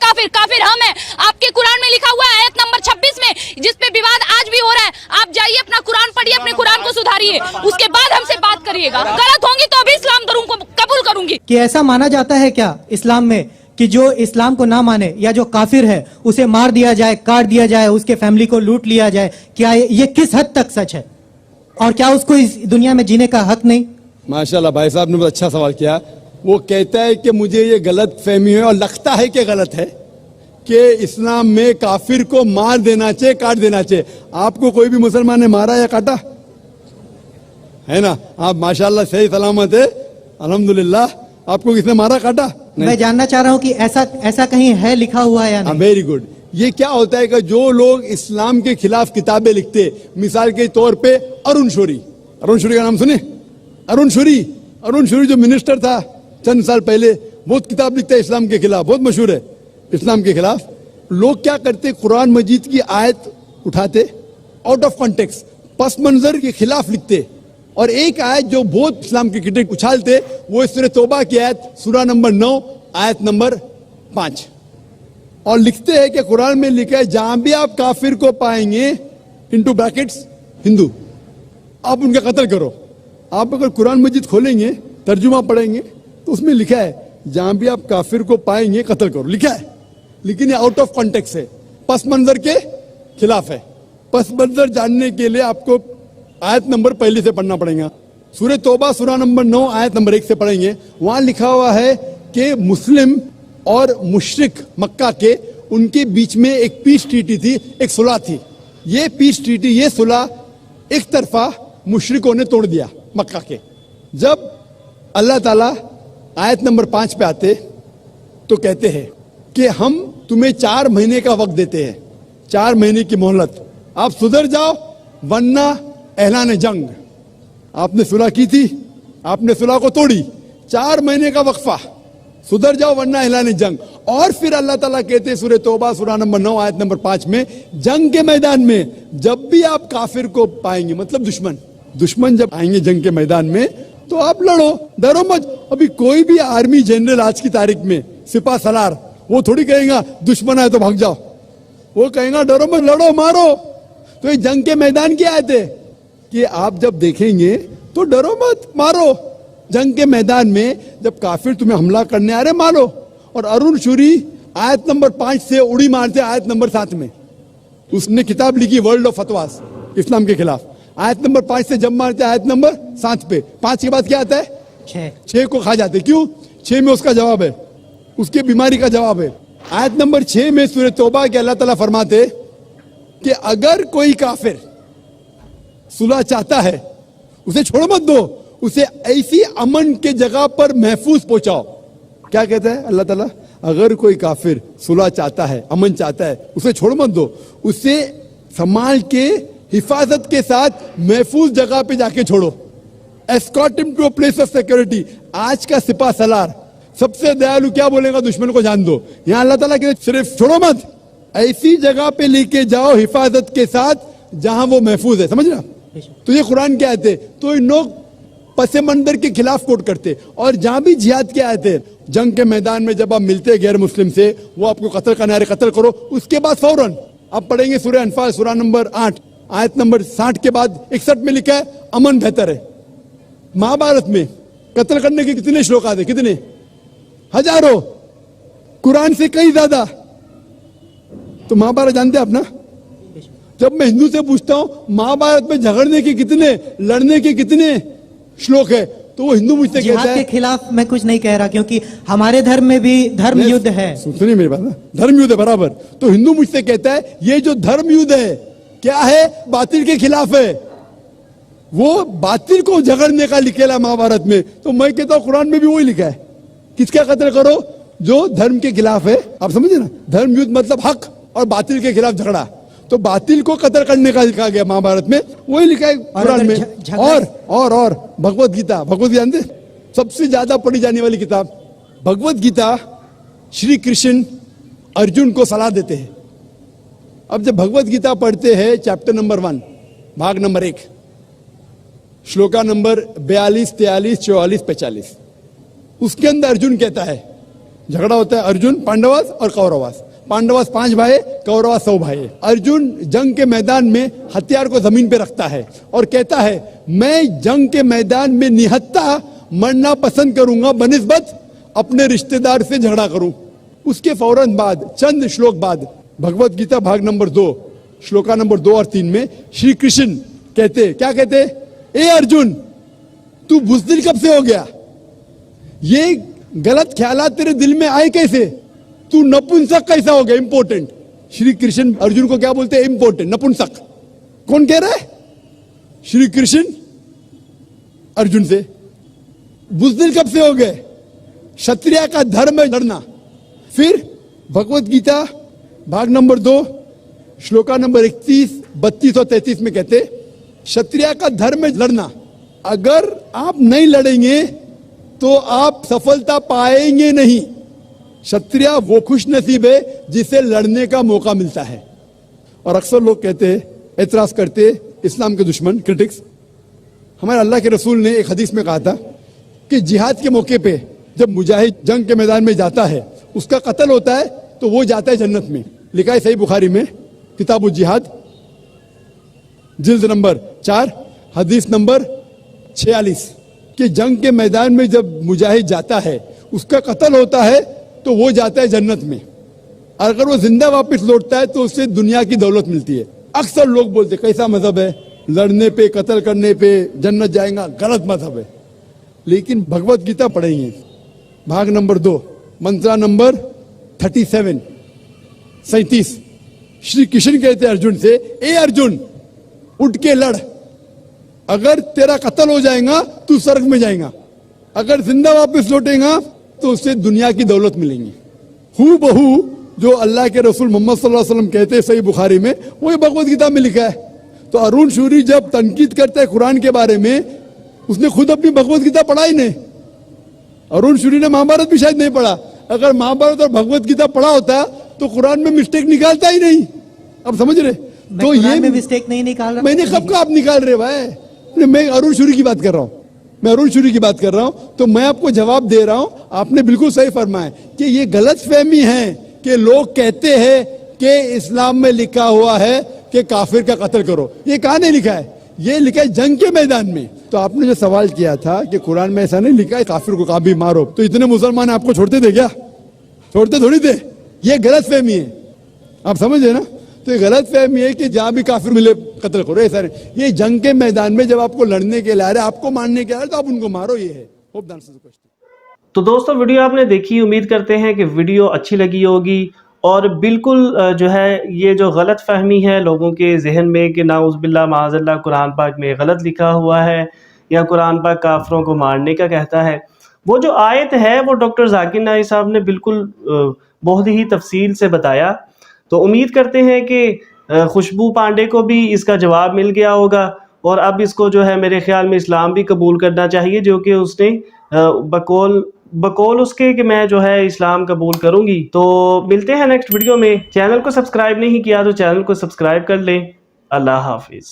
काफिर, काफिर हम हैं। आपके कुरान में लिखा हुआ है आयत नंबर 26 में, जिस पे विवाद आज भी हो रहा है, आप जाइए अपना कुरान पढ़िए, अपने कुरान को सुधारिए, उसके बाद हमसे बात करिएगा। गलत होंगी तो अभी इस्लाम कबूल करूंगी। कि ऐसा माना जाता है क्या इस्लाम में कि जो इस्लाम को ना माने या जो काफिर है उसे मार दिया जाए, काट दिया जाए, उसके फैमिली को लूट लिया जाए? क्या ये किस हद तक सच है, और क्या उसको इस दुनिया में जीने का हक नहीं? माशाल्लाह भाई साहब ने बहुत अच्छा सवाल किया। वो कहता है कि मुझे ये गलत फहमी है और लगता है कि गलत है कि इस्लाम में काफिर को मार देना चाहिए, काट देना चाहिए। आपको कोई भी मुसलमान ने मारा या काटा है ना? आप माशाल्लाह सही सलामत है, अल्हम्दुलिल्लाह। आपको किसने मारा, काटा? मैं जानना चाह रहा हूँ कि ऐसा कहीं है लिखा हुआ है या नहीं? Very good. ये क्या होता है कि जो लोग इस्लाम के खिलाफ किताबें लिखते, मिसाल के तौर पे अरुण शौरी का नाम सुने? अरुण शौरी जो मिनिस्टर था चंद साल पहले, बहुत किताब लिखता है इस्लाम के खिलाफ, बहुत मशहूर है इस्लाम के खिलाफ। लोग क्या करते, कुरान मजीद की आयत उठाते, आउट ऑफ कॉन्टेक्स्ट, पस मंजर के खिलाफ लिखते, और एक आयत जो बहुत इस्लाम के क्रिटिक उछालते, वो सूरह तौबा की आयत, सूरा नंबर 9 आयत नंबर 5, और लिखते हैं कि कुरान में लिखा है जहां भी आप काफिर को पाएंगे, इनटू ब्रैकेट्स हिंदू, आप उनका कत्ल करो। आप अगर कुरान मजीद खोलेंगे, तर्जुमा पढ़ेंगे, तो उसमें लिखा है जहां भी आप काफिर को पाएंगे कत्ल करो, लिखा है। लेकिन ये आउट ऑफ कॉन्टेक्स्ट है, पस मंजर के खिलाफ है। पस मंजर जानने के लिए आपको आयत नंबर पहले से पढ़ना पड़ेगा। सूरह तौबा सूरा नंबर 9 आयत नंबर 1 से पढ़ेंगे। वहां लिखा हुआ है कि मुस्लिम और मुशरिक मक्का के, उनके बीच में एक पीस ट्रीटी थी, एक सुलह थी। ये पीस ट्रीटी, ये सुलह एक तरफा मुशरिकों ने तोड़ दिया मक्का के। जब अल्लाह ताला आयत नंबर 5 पे आते तो कहते हैं कि हम तुम्हें 4 महीने का वक्त देते हैं, 4 महीने की मोहलत, आप सुधर जाओ वरना ऐलान जंग। आपने सुलह की थी, आपने सुलह को तोड़ी, 4 महीने का वक्फा, सुधर जाओ वरना ऐलान जंग। और फिर अल्लाह ताला कहते हैं सूरह तौबा सूरा नंबर 9 आयत नंबर 5 में, जंग के मैदान में जब भी आप काफिर को पाएंगे, मतलब दुश्मन जब आएंगे जंग के मैदान में, तो आप लड़ो, डरो मत। अभी कोई भी आर्मी जनरल आज की तारीख में, सिपा सलार, वो थोड़ी कहेगा दुश्मन आए तो भाग जाओ, वो कहेगा डरो मत, लड़ो, मारो। तो ये जंग के मैदान की आयत है कि आप जब देखेंगे तो डरो मत, मारो। जंग के मैदान में जब काफिर तुम्हें हमला करने आ रहे, मारो। और अरुण शौरी आयत नंबर 5 से उड़ी मारते आयत नंबर 7 में। उसने किताब लिखी वर्ल्ड ऑफ फतवास, इस्लाम के खिलाफ। आयत नंबर 5 से जब मारते आयत नंबर 7 पे, 5 के बाद क्या आता है? 6 को खा जाते। क्यों? 6 में उसका जवाब है, उसकी बीमारी का जवाब है। आयत नंबर 6 में सूरह तौबा के अल्लाह ताला फरमाते कि अगर कोई काफिर सुलह चाहता है, उसे छोड़ मत दो, उसे ऐसी अमन के जगह पर महफूज पहुंचाओ। क्या कहता है अल्लाह ताला? अगर कोई काफिर सुलह चाहता है, अमन चाहता है, उसे छोड़ मत दो, उसे संभाल के हिफाजत के साथ महफूज जगह पे जाके छोड़ो। Escort him to a place of security. आज का सिपा सलार सबसे दयालु क्या बोलेगा? दुश्मन को जान दो। यहां अल्लाह ताला कहते सिर्फ छोड़ो मत, ऐसी जगह पे लेके जाओ हिफाजत के साथ जहां वो महफूज है। समझ रहा? तो ये कुरान के आयत है। तो इन लोग पसे मंदर के खिलाफ कोट करते, और जहां भी जिहाद के आयत है, जंग के मैदान में जब आप मिलते गैर मुस्लिम से, वो आपको कत्ल करने आ रहे, कत्ल करो। उसके बाद फौरन आप पढ़ेंगे सूरह अनफाल सूरा नंबर 8 आयत नंबर 60 के बाद 61 में लिखा है अमन बेहतर है। महाभारत में कत्ल करने के कितने श्लोक आते? कितने? हजारों, कुरान से कई ज्यादा। तो महाभारत जानते हैं आप ना? जब मैं हिंदू से पूछता हूं महाभारत में झगड़ने के कितने, लड़ने के कितने श्लोक है, तो वो हिंदू मुझसे कहता है के खिलाफ मैं कुछ नहीं कह रहा, क्योंकि हमारे धर्म में भी धर्म युद्ध है। सुनिए मेरी बात ना, धर्म युद्ध है बराबर। तो हिंदू मुझसे कहता है ये जो धर्म युद्ध है क्या है? बातिल के खिलाफ है। वो बातिल को झगड़ने का लिखेला महाभारत में। तो मैं कहता हूं कुरान में भी वही लिखा है, किसका कत्ल करो? जो धर्म के खिलाफ है। आप समझे ना? धर्म युद्ध मतलब हक और बातिल के खिलाफ झगड़ा। तो बातिल को कत्ल करने का लिखा गया महाभारत में, वही लिखा है कुरान में। और भगवत गीता जानते? सबसे ज्यादा पढ़ी जाने वाली किताब भगवत गीता। श्री कृष्ण अर्जुन को सलाह देते हैं। अब जब भगवत गीता पढ़ते हैं, चैप्टर नंबर 1 भाग नंबर 1 श्लोका नंबर 42, 43, 44, 45, उसके अंदर अर्जुन कहता है झगड़ा होता है अर्जुन पांडवास और कौरवास। पांडवास 5 भाई, कौरवास 100 भाई। अर्जुन जंग के मैदान में हथियार को जमीन पे रखता है और कहता है मैं जंग के मैदान में निहत्था मरना पसंद करूंगा बनिस्बत अपने रिश्तेदार से झगड़ा करूं। उसके फौरन बाद चंद श्लोक बाद भगवत गीता भाग नंबर 2 श्लोका नंबर 2 और 3 में श्री कृष्ण कहते, क्या कहते, ए अर्जुन तू बुज़दिल कब से हो गया? ये गलत ख्यालात तेरे दिल में आए कैसे? तू नपुंसक कैसा हो गया? इंपॉर्टेंट। श्री कृष्ण अर्जुन को क्या बोलते हैं? इंपॉर्टेंट, नपुंसक। कौन कह रहा है? श्री कृष्ण अर्जुन से। बुज़दिल कब से हो गए? क्षत्रिय का धर्म है लड़ना। फिर भगवत गीता भाग नंबर 2 श्लोका नंबर 31, 32 और 33 में कहते क्षत्रिय का धर्म है लड़ना। अगर आप नहीं लड़ेंगे तो आप सफलता पाएंगे नहीं। क्षत्रिय वो खुश नसीब है जिसे लड़ने का मौका मिलता है। और अक्सर लोग कहते हैं, एतराज करते, इस्लाम के दुश्मन क्रिटिक्स, हमारे अल्लाह के रसूल ने एक हदीस में कहा था कि जिहाद के मौके पे जब मुजाहिद जंग के मैदान में जाता है, उसका कत्ल होता है तो वो जाता है जन्नत में। लिखा है सही बुखारी में किताबुल जिहाद जिल्द नंबर 4 हदीस नंबर 46 कि जंग के मैदान में जब मुजाहिद जाता है, उसका कत्ल होता है तो वो जाता है जन्नत में। और अगर वो जिंदा वापस लौटता है तो उससे दुनिया की दौलत मिलती है। अक्सर लोग बोलते कैसा मजहब है, लड़ने पे कत्ल करने पे जन्नत जाएगा, गलत मजहब है। लेकिन भगवत गीता पढ़ेंगे भाग नंबर 2 मंत्रा नंबर 37 श्री कृष्ण कहते अर्जुन से, ए अर्जुन उठ के लड़। अगर तेरा कत्ल हो जाएगा तू स्वर्ग में जाएगा, अगर जिंदा वापस लौटेगा तो उससे दुनिया की दौलत मिलेंगी। हू बहू जो अल्लाह के रसूल मोहम्मद सल्लल्लाहु अलैहि वसल्लम कहते हैं सही बुखारी में, वही भगवत गीता में लिखा है। तो अरुण शूरी जब तनकीद करता है कुरान के बारे में, उसने खुद अपनी भगवत गीता पढ़ा ही नहीं। अरुण शूरी ने महाभारत भी शायद नहीं पढ़ा। अगर महाभारत और भगवत गीता पढ़ा होता तो कुरान में मिस्टेक निकालता ही नहीं। अब समझ रहे? तो ये में मिस्टेक नहीं निकाल रहा। मैंने कब का आप निकाल रहे भाई? मैं अरुण शूरी की बात कर रहा हूँ, मैं अरुण शूरी की बात कर रहा हूँ। तो मैं आपको जवाब दे रहा हूँ, आपने बिल्कुल सही फरमाया कि ये गलत फहमी है कि लोग कहते हैं कि इस्लाम में लिखा हुआ है कि काफिर का कत्ल करो। ये कहाँ नहीं लिखा है? ये लिखा है जंग के मैदान में। तो आपने जो सवाल किया था कि कुरान में ऐसा नहीं लिखा है काफिर को कभी मारो, तो इतने मुसलमान आपको छोड़ते थे क्या? छोड़ते थोड़ी थे। ये गलत फहमी है, आप समझे ना? तो ये गलत फहमी है कि जहां भी काफिर मिले कत्ल करो, ऐसा नहीं। ये जंग के मैदान में जब आपको लड़ने के लिए आ रहे, आपको मारने के आ रहे, तो आप उनको मारो। ये है। Hope that answers the question. तो दोस्तों वीडियो आपने देखी, उम्मीद करते हैं कि वीडियो अच्छी लगी होगी। और बिल्कुल जो है ये जो गलत फहमी है लोगों के जहन में कि नाउज़ुबिल्लाह माअज़ल्लाह कुरान पाक में गलत लिखा हुआ है या कुरान पाक काफरों को मारने का कहता है, वो जो आयत है वो डॉक्टर जाकिर नाइक साहब ने बिल्कुल बहुत ही तफसील से बताया। तो उम्मीद करते हैं कि खुशबू पांडे को भी इसका जवाब मिल गया होगा और अब इसको जो है मेरे ख्याल में इस्लाम भी कबूल करना चाहिए, जो कि उसने बकौल उसके कि मैं जो है इस्लाम कबूल करूंगी। तो मिलते हैं नेक्स्ट वीडियो में। चैनल को सब्सक्राइब नहीं किया तो चैनल को सब्सक्राइब कर लें। अल्लाह हाफिज़।